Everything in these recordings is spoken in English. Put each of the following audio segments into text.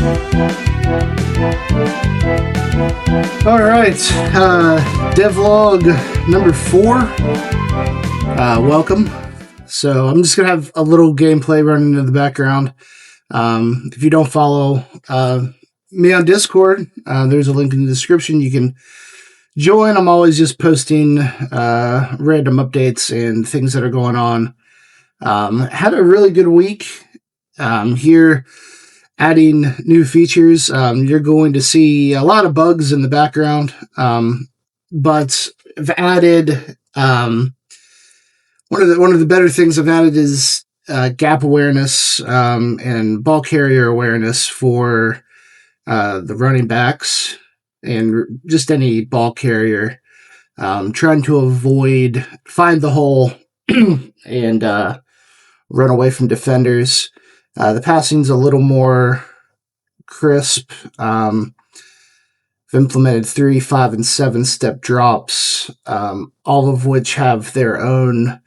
All right, devlog number 4. Welcome. So I'm just gonna have a little gameplay running in the background. If you don't follow me on Discord, there's a link in the description. You can join. I'm always just posting random updates and things that are going on. Had a really good week here. Adding new features, you're going to see a lot of bugs in the background, but I've added one of the better things I've added is gap awareness and ball carrier awareness for the running backs and just any ball carrier, trying to find the hole and run away from defenders. The passing's a little more crisp. I've implemented 3, 5, and 7-step drops, all of which have their own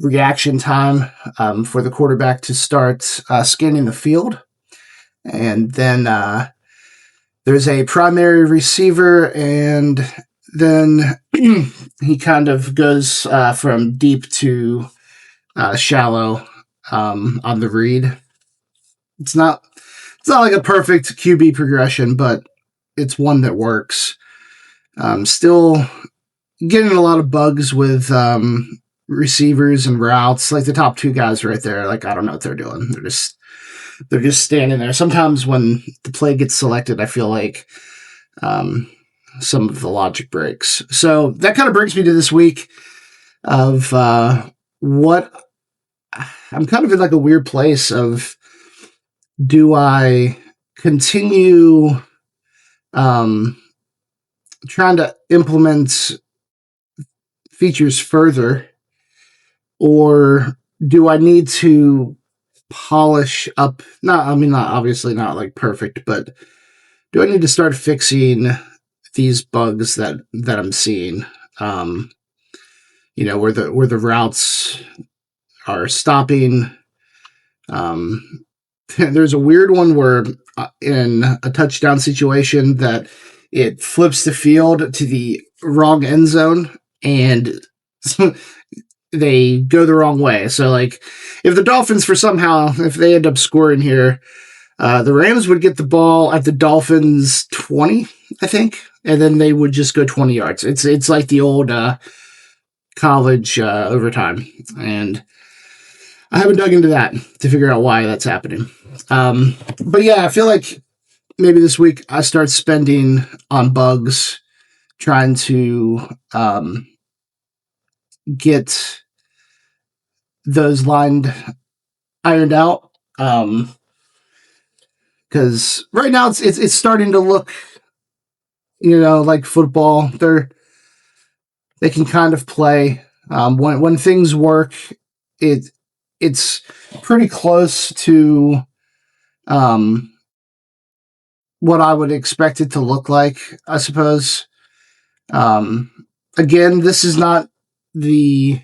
reaction time for the quarterback to start scanning the field. And then there's a primary receiver, and then he kind of goes from deep to shallow on the read. It's not like a perfect QB progression, but it's one that works. Still getting a lot of bugs with receivers and routes. Like the top 2 guys right there, like I don't know what they're doing. They're just standing there. Sometimes when the play gets selected, I feel like some of the logic breaks. So that kind of brings me to this week of what I'm kind of in like a weird place of, do I continue trying to implement features further, or do I need to polish up? Not obviously not like perfect, but do I need to start fixing these bugs that I'm seeing? Where the routes are stopping. There's a weird one where in a touchdown situation that it flips the field to the wrong end zone and they go the wrong way. So like if the Dolphins if they end up scoring here, the Rams would get the ball at the Dolphins 20, I think, and then they would just go 20 yards. It's like the old college overtime, and I haven't dug into that to figure out why that's happening. But yeah, I feel like maybe this week I start spending on bugs, trying to get those ironed out. Because right now it's starting to look, like football. They can kind of play. When things work, it's pretty close to what I would expect it to look like, I suppose. Again, this is not this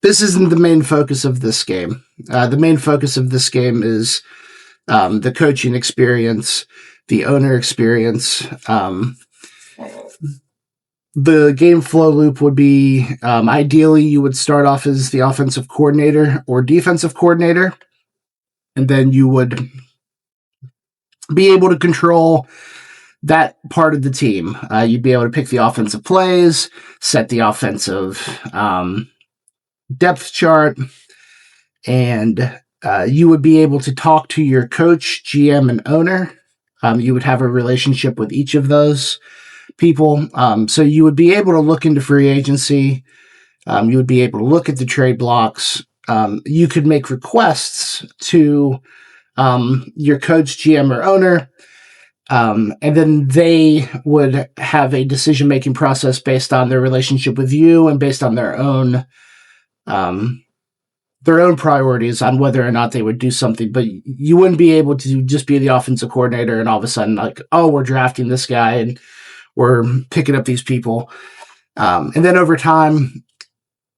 isn't the main focus of this game. The main focus of this game is the coaching experience, the owner experience. The game flow loop would be, ideally you would start off as the offensive coordinator or defensive coordinator, and then you would be able to control that part of the team. You'd be able to pick the offensive plays, set the offensive depth chart, and you would be able to talk to your coach, GM, and owner. You would have a relationship with each of those people. So you would be able to look into free agency. You would be able to look at the trade blocks. You could make requests to your coach, GM, or owner. And then they would have a decision-making process based on their relationship with you and based on their own priorities on whether or not they would do something. But you wouldn't be able to just be the offensive coordinator and all of a sudden like, oh, we're drafting this guy and we're picking up these people. And then over time,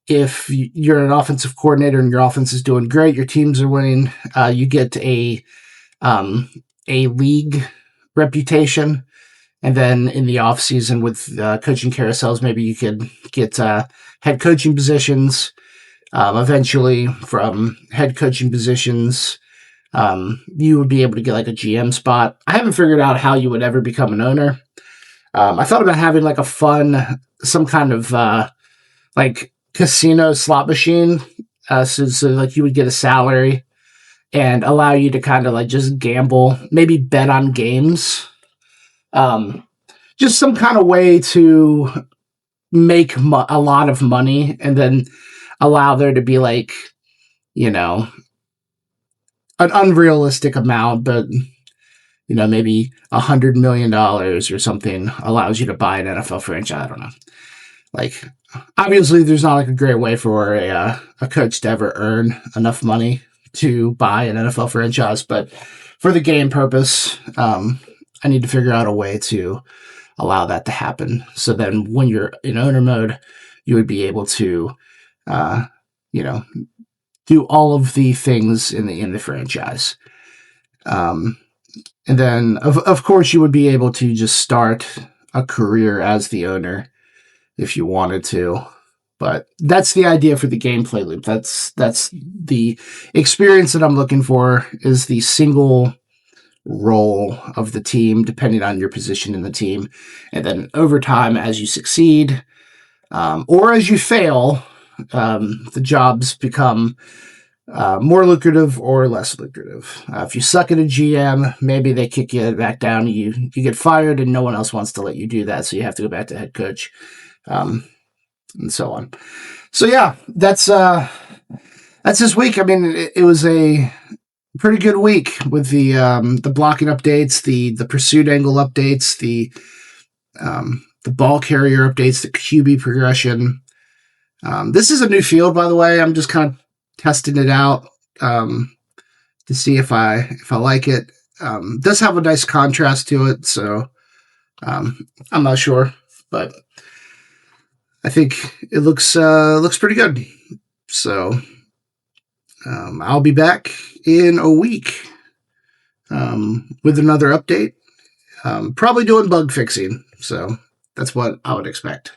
if you're an offensive coordinator and your offense is doing great, your teams are winning, you get a a league reputation. And then in the off season with coaching carousels, maybe you could get head coaching positions. Eventually, from head coaching positions, you would be able to get like a GM spot. I haven't figured out how you would ever become an owner. I thought about having like a fun, some kind of like casino slot machine. So like you would get a salary and allow you to kind of like just gamble, maybe bet on games. Just some kind of way to make a lot of money and then allow there to be like, you know, an unrealistic amount, but maybe $100 million or something allows you to buy an NFL franchise. I don't know. Like, obviously, there's not like a great way for a coach to ever earn enough money to buy an NFL franchise, but for the game purpose, I need to figure out a way to allow that to happen. So then, when you're in owner mode, you would be able to, do all of the things in the franchise. And then, of course, you would be able to just start a career as the owner if you wanted to. But that's the idea for the gameplay loop. That's the experience that I'm looking for, is the single role of the team, depending on your position in the team. And then over time, as you succeed or as you fail, the jobs become more lucrative or less lucrative. If you suck at a GM, maybe they kick you back down. You get fired, and no one else wants to let you do that, so you have to go back to head coach, and so on. So yeah, that's this week. I mean, it was a pretty good week with the blocking updates, the pursuit angle updates, the ball carrier updates, the QB progression. This is a new field, by the way. I'm just kind of testing it out to see if I like it. Does have a nice contrast to it, so I'm not sure, but I think it looks pretty good. So I'll be back in a week with another update. Probably doing bug fixing, so that's what I would expect.